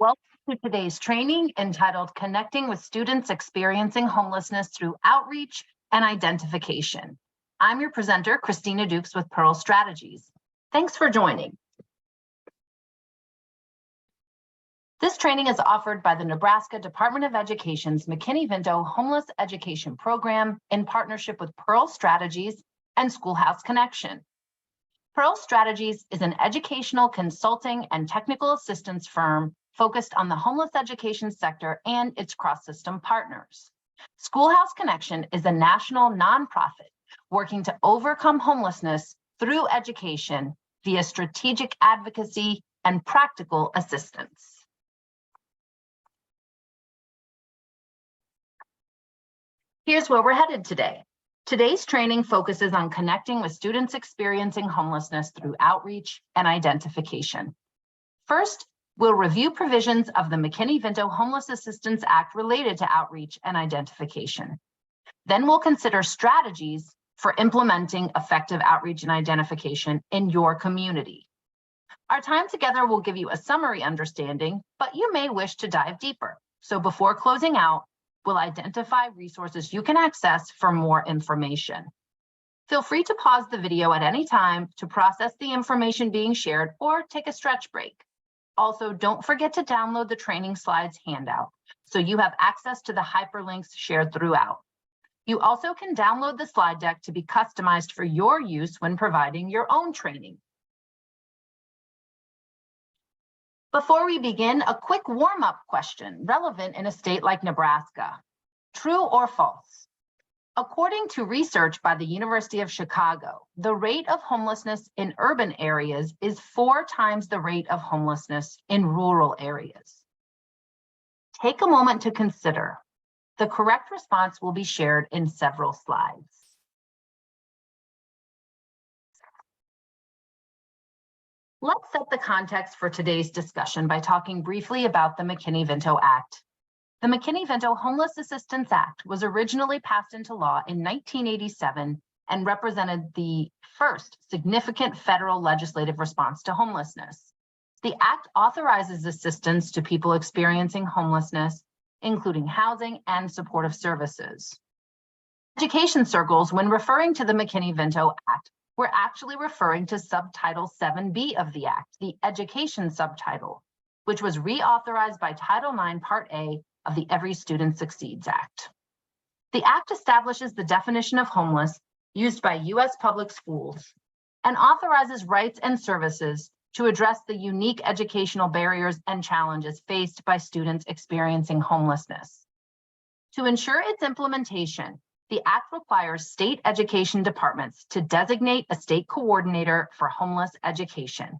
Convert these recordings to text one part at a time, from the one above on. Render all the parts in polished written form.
Welcome to today's training entitled Connecting with Students Experiencing Homelessness Through Outreach and Identification. I'm your presenter, Christina Dukes with Pearl Strategies. Thanks for joining. This training is offered by the Nebraska Department of Education's McKinney-Vento Homeless Education Program in partnership with Pearl Strategies and Schoolhouse Connection. Pearl Strategies is an educational consulting and technical assistance firm focused on the homeless education sector and its cross-system partners. Schoolhouse Connection is a national nonprofit working to overcome homelessness through education via strategic advocacy and practical assistance. Here's where we're headed today. Today's training focuses on connecting with students experiencing homelessness through outreach and identification. First, we'll review provisions of the McKinney-Vento Homeless Assistance Act related to outreach and identification. Then we'll consider strategies for implementing effective outreach and identification in your community. Our time together will give you a summary understanding, but you may wish to dive deeper. So before closing out, we'll identify resources you can access for more information. Feel free to pause the video at any time to process the information being shared or take a stretch break. Also, don't forget to download the training slides handout so you have access to the hyperlinks shared throughout. You also can download the slide deck to be customized for your use when providing your own training. Before we begin, a quick warm-up question relevant in a state like Nebraska. True or false? According to research by the University of Chicago, the rate of homelessness in urban areas is 4 times the rate of homelessness in rural areas. Take a moment to consider. The correct response will be shared in several slides. Let's set the context for today's discussion by talking briefly about the McKinney-Vento Act. The McKinney-Vento Homeless Assistance Act was originally passed into law in 1987 and represented the first significant federal legislative response to homelessness. The act authorizes assistance to people experiencing homelessness, including housing and supportive services. Education circles, when referring to the McKinney-Vento Act, we're actually referring to Subtitle 7B of the Act, the Education subtitle, which was reauthorized by Title IX, Part A of the Every Student Succeeds Act. The Act establishes the definition of homeless used by U.S. public schools and authorizes rights and services to address the unique educational barriers and challenges faced by students experiencing homelessness. To ensure its implementation, the Act requires state education departments to designate a state coordinator for homeless education.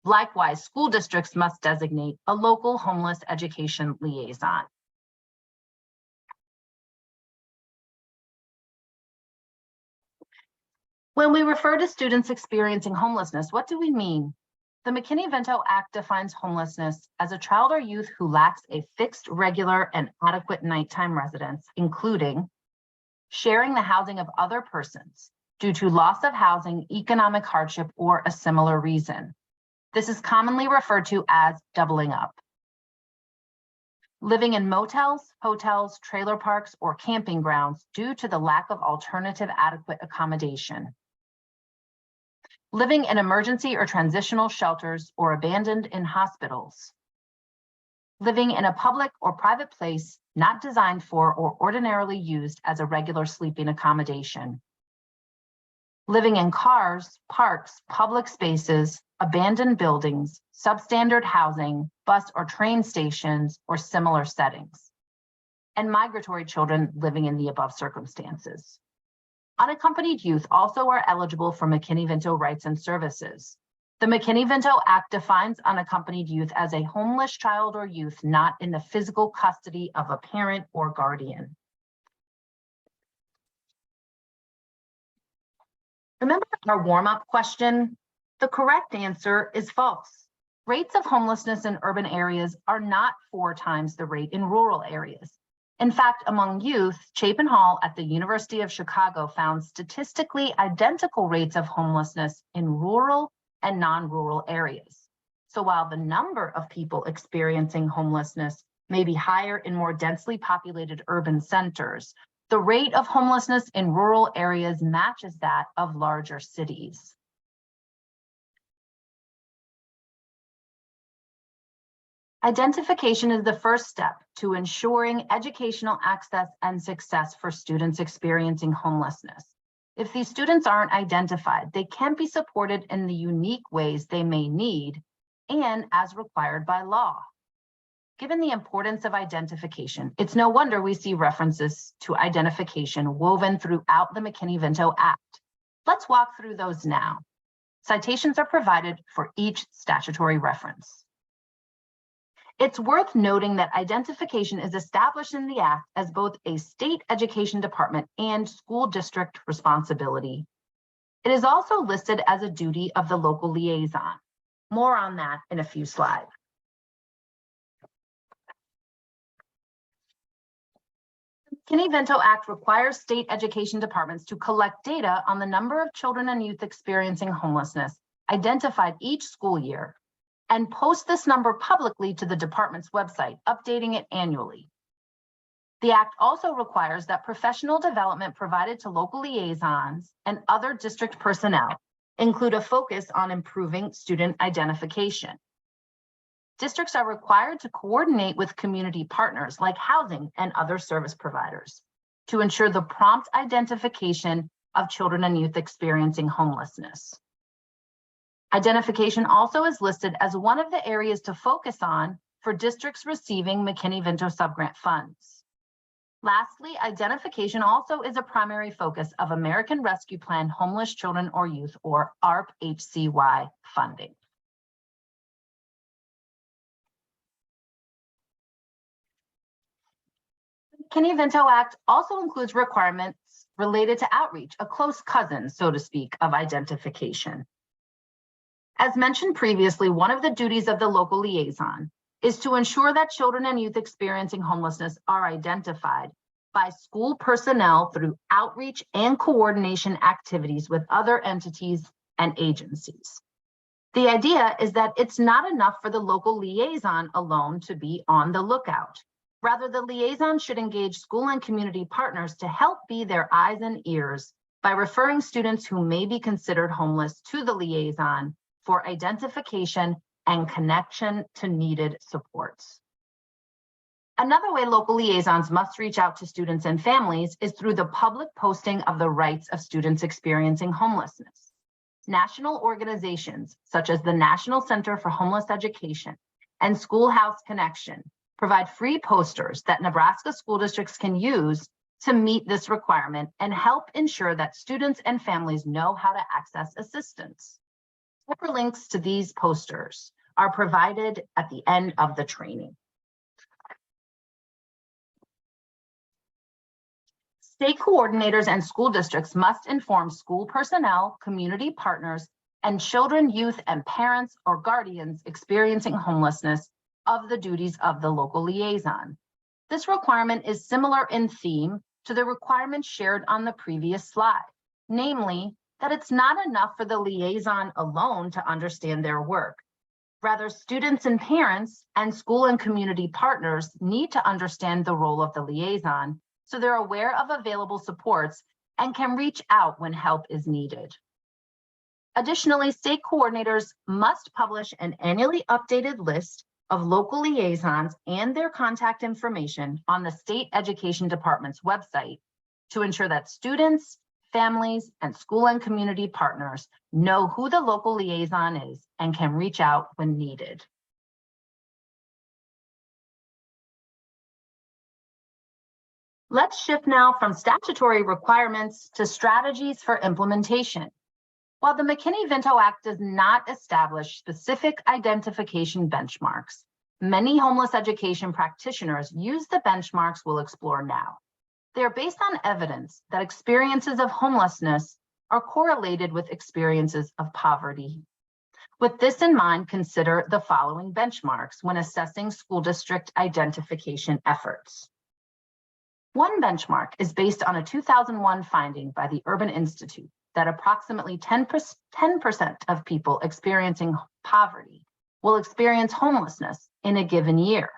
Likewise, school districts must designate a local homeless education liaison. When we refer to students experiencing homelessness, what do we mean? The McKinney-Vento Act defines homelessness as a child or youth who lacks a fixed, regular, and adequate nighttime residence, including sharing the housing of other persons due to loss of housing, economic hardship, or a similar reason. This is commonly referred to as doubling up. Living in motels, hotels, trailer parks, or camping grounds due to the lack of alternative adequate accommodation. Living in emergency or transitional shelters or abandoned in hospitals. Living in a public or private place not designed for or ordinarily used as a regular sleeping accommodation. Living in cars, parks, public spaces, abandoned buildings, substandard housing, bus or train stations, or similar settings. And migratory children living in the above circumstances. Unaccompanied youth also are eligible for McKinney-Vento rights and services. The McKinney-Vento Act defines unaccompanied youth as a homeless child or youth not in the physical custody of a parent or guardian. Remember our warm-up question? The correct answer is false. Rates of homelessness in urban areas are not 4 times the rate in rural areas. In fact, among youth, Chapin Hall at the University of Chicago found statistically identical rates of homelessness in rural and non-rural areas. So while the number of people experiencing homelessness may be higher in more densely populated urban centers, the rate of homelessness in rural areas matches that of larger cities. Identification is the first step to ensuring educational access and success for students experiencing homelessness. If these students aren't identified, they can be supported in the unique ways they may need and as required by law. Given the importance of identification, it's no wonder we see references to identification woven throughout the McKinney-Vento Act. Let's walk through those now. Citations are provided for each statutory reference. It's worth noting that identification is established in the Act as both a state education department and school district responsibility. It is also listed as a duty of the local liaison. More on that in a few slides. The McKinney-Vento Act requires state education departments to collect data on the number of children and youth experiencing homelessness identified each school year and post this number publicly to the department's website, updating it annually. The Act also requires that professional development provided to local liaisons and other district personnel include a focus on improving student identification. Districts are required to coordinate with community partners like housing and other service providers to ensure the prompt identification of children and youth experiencing homelessness. Identification also is listed as one of the areas to focus on for districts receiving McKinney-Vento subgrant funds. Lastly, identification also is a primary focus of American Rescue Plan Homeless Children or Youth, or ARP-HCY funding. The McKinney-Vento Act also includes requirements related to outreach, a close cousin, so to speak, of identification. As mentioned previously, one of the duties of the local liaison is to ensure that children and youth experiencing homelessness are identified by school personnel through outreach and coordination activities with other entities and agencies. The idea is that it's not enough for the local liaison alone to be on the lookout. Rather, the liaison should engage school and community partners to help be their eyes and ears by referring students who may be considered homeless to the liaison for identification and connection to needed supports. Another way local liaisons must reach out to students and families is through the public posting of the rights of students experiencing homelessness. National organizations such as the National Center for Homeless Education and Schoolhouse Connection provide free posters that Nebraska school districts can use to meet this requirement and help ensure that students and families know how to access assistance. Hyperlinks to these posters are provided at the end of the training. State coordinators and school districts must inform school personnel, community partners, and children, youth, and parents or guardians experiencing homelessness of the duties of the local liaison. This requirement is similar in theme to the requirements shared on the previous slide, namely, that it's not enough for the liaison alone to understand their work. Rather, students and parents and school and community partners need to understand the role of the liaison so they're aware of available supports and can reach out when help is needed. Additionally, state coordinators must publish an annually updated list of local liaisons and their contact information on the state education department's website to ensure that students, families, and school and community partners know who the local liaison is and can reach out when needed. Let's shift now from statutory requirements to strategies for implementation. While the McKinney-Vento Act does not establish specific identification benchmarks, many homeless education practitioners use the benchmarks we'll explore now. They are based on evidence that experiences of homelessness are correlated with experiences of poverty. With this in mind, consider the following benchmarks when assessing school district identification efforts. One benchmark is based on a 2001 finding by the Urban Institute that approximately 10% of people experiencing poverty will experience homelessness in a given year.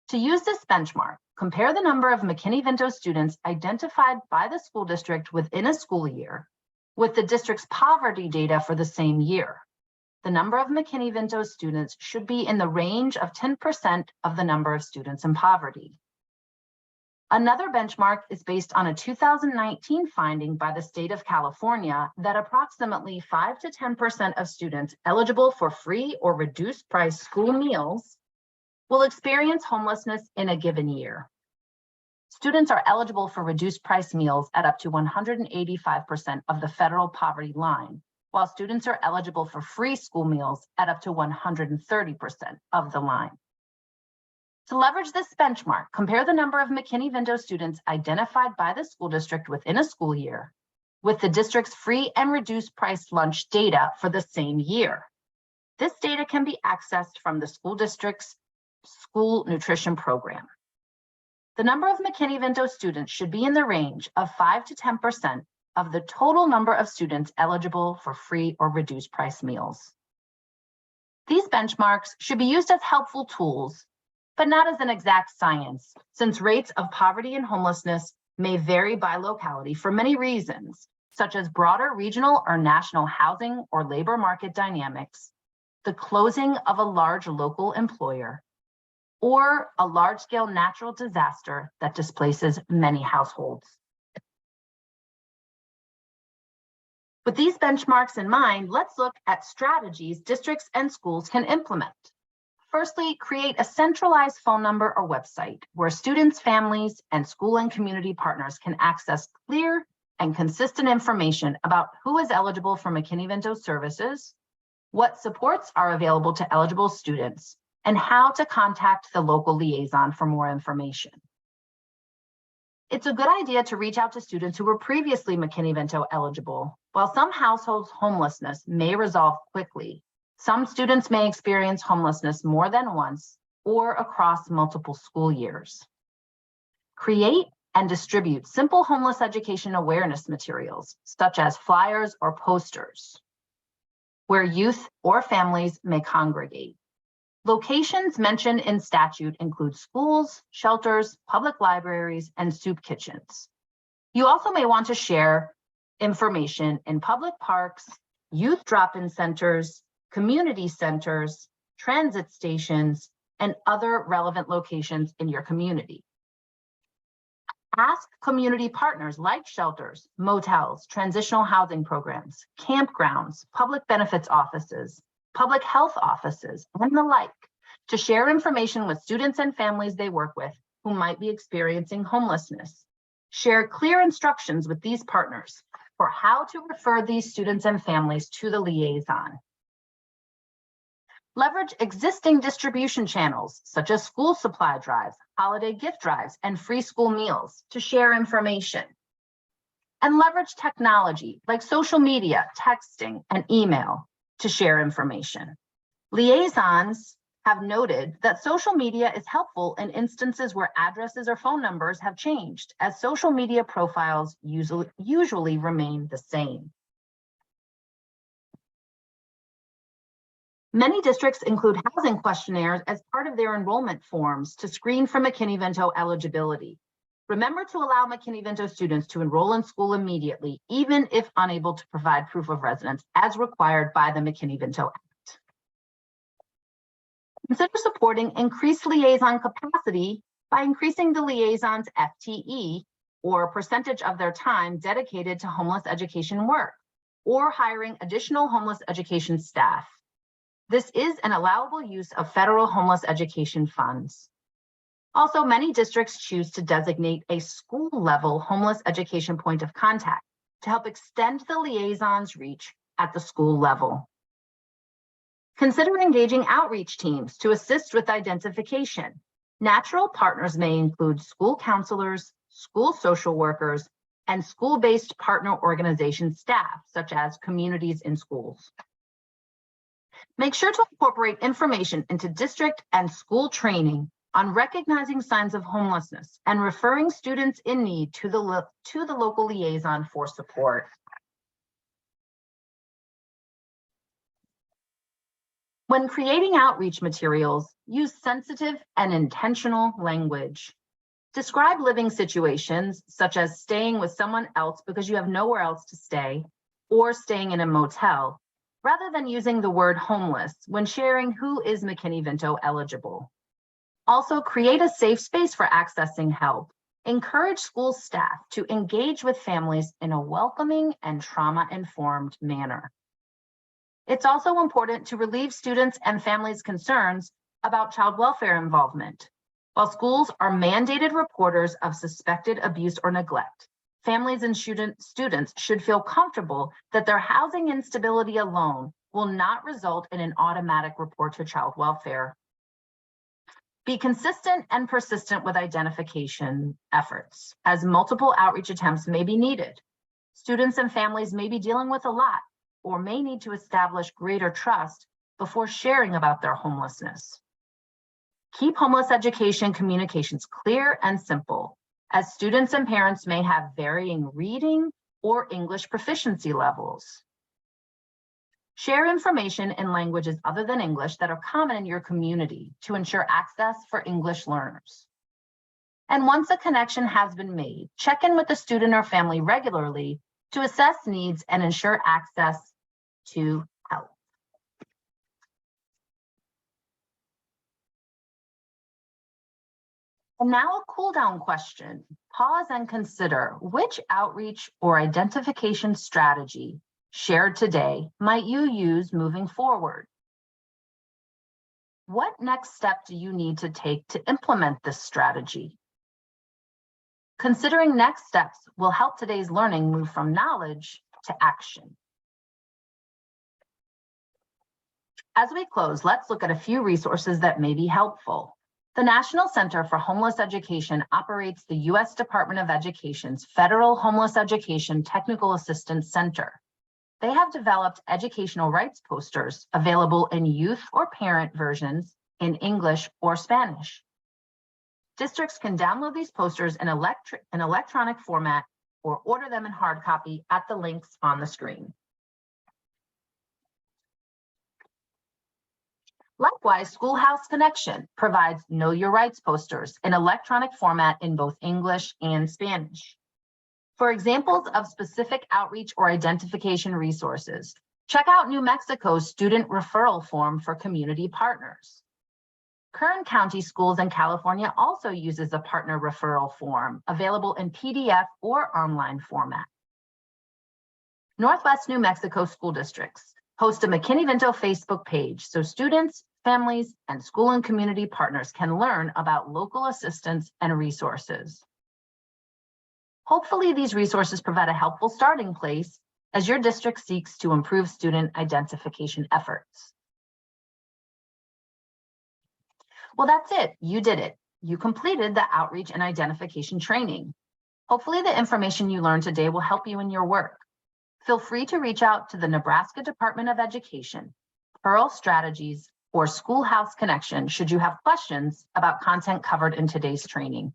To use this benchmark, compare the number of McKinney-Vento students identified by the school district within a school year with the district's poverty data for the same year. The number of McKinney-Vento students should be in the range of 10% of the number of students in poverty. Another benchmark is based on a 2019 finding by the state of California that approximately 5 to 10% of students eligible for free or reduced price school meals will experience homelessness in a given year. Students are eligible for reduced price meals at up to 185% of the federal poverty line, while students are eligible for free school meals at up to 130% of the line. To leverage this benchmark, compare the number of McKinney-Vento students identified by the school district within a school year with the district's free and reduced price lunch data for the same year. This data can be accessed from the school district's school nutrition program. The number of McKinney-Vento students should be in the range of 5 to 10% of the total number of students eligible for free or reduced price meals. These benchmarks should be used as helpful tools, but not as an exact science, since rates of poverty and homelessness may vary by locality for many reasons, such as broader regional or national housing or labor market dynamics, the closing of a large local employer, or a large-scale natural disaster that displaces many households. With these benchmarks in mind, let's look at strategies districts and schools can implement. Firstly, create a centralized phone number or website where students, families, and school and community partners can access clear and consistent information about who is eligible for McKinney-Vento services, what supports are available to eligible students, and how to contact the local liaison for more information. It's a good idea to reach out to students who were previously McKinney-Vento eligible. While some households' homelessness may resolve quickly, some students may experience homelessness more than once or across multiple school years. Create and distribute simple homeless education awareness materials, such as flyers or posters, where youth or families may congregate. Locations mentioned in statute include schools, shelters, public libraries, and soup kitchens. You also may want to share information in public parks, youth drop-in centers, community centers, transit stations, and other relevant locations in your community. Ask community partners like shelters, motels, transitional housing programs, campgrounds, public benefits offices, public health offices, and the like, to share information with students and families they work with who might be experiencing homelessness. Share clear instructions with these partners for how to refer these students and families to the liaison. Leverage existing distribution channels, such as school supply drives, holiday gift drives, and free school meals to share information. And leverage technology like social media, texting, and email to share information. Liaisons have noted that social media is helpful in instances where addresses or phone numbers have changed, as social media profiles usually remain the same. Many districts include housing questionnaires as part of their enrollment forms to screen for McKinney-Vento eligibility. Remember to allow McKinney-Vento students to enroll in school immediately, even if unable to provide proof of residence as required by the McKinney-Vento Act. Consider supporting increased liaison capacity by increasing the liaison's FTE, or percentage of their time dedicated to homeless education work, or hiring additional homeless education staff. This is an allowable use of federal homeless education funds. Also, many districts choose to designate a school-level homeless education point of contact to help extend the liaison's reach at the school level. Consider engaging outreach teams to assist with identification. Natural partners may include school counselors, school social workers, and school-based partner organization staff, such as communities in schools. Make sure to incorporate information into district and school training on recognizing signs of homelessness and referring students in need to the local liaison for support. When creating outreach materials, use sensitive and intentional language. Describe living situations such as staying with someone else because you have nowhere else to stay, or staying in a motel, rather than using the word homeless when sharing who is McKinney-Vento eligible. Also, create a safe space for accessing help. Encourage school staff to engage with families in a welcoming and trauma-informed manner. It's also important to relieve students and families' concerns about child welfare involvement. While schools are mandated reporters of suspected abuse or neglect, families and students should feel comfortable that their housing instability alone will not result in an automatic report to child welfare. Be consistent and persistent with identification efforts, as multiple outreach attempts may be needed. Students and families may be dealing with a lot or may need to establish greater trust before sharing about their homelessness. Keep homeless education communications clear and simple, as students and parents may have varying reading or English proficiency levels. Share information in languages other than English that are common in your community to ensure access for English learners. And once a connection has been made, check in with the student or family regularly to assess needs and ensure access to help. And now a cool down question. Pause and consider which outreach or identification strategy shared today might you use moving forward? What next step do you need to take to implement this strategy? Considering next steps will help today's learning move from knowledge to action. As we close, let's look at a few resources that may be helpful. The National Center for Homeless Education operates the U.S. Department of Education's Federal Homeless Education Technical Assistance Center. They have developed educational rights posters available in youth or parent versions in English or Spanish. Districts can download these posters in electronic format or order them in hard copy at the links on the screen. Likewise, Schoolhouse Connection provides Know Your Rights posters in electronic format in both English and Spanish. For examples of specific outreach or identification resources, check out New Mexico's student referral form for community partners. Kern County Schools in California also uses a partner referral form available in PDF or online format. Northwest New Mexico school districts host a McKinney-Vento Facebook page so students, families, and school and community partners can learn about local assistance and resources. Hopefully, these resources provide a helpful starting place as your district seeks to improve student identification efforts. Well, that's it. You did it. You completed the outreach and identification training. Hopefully, the information you learned today will help you in your work. Feel free to reach out to the Nebraska Department of Education, Pearl Strategies, or Schoolhouse Connection should you have questions about content covered in today's training.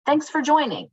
Thanks for joining.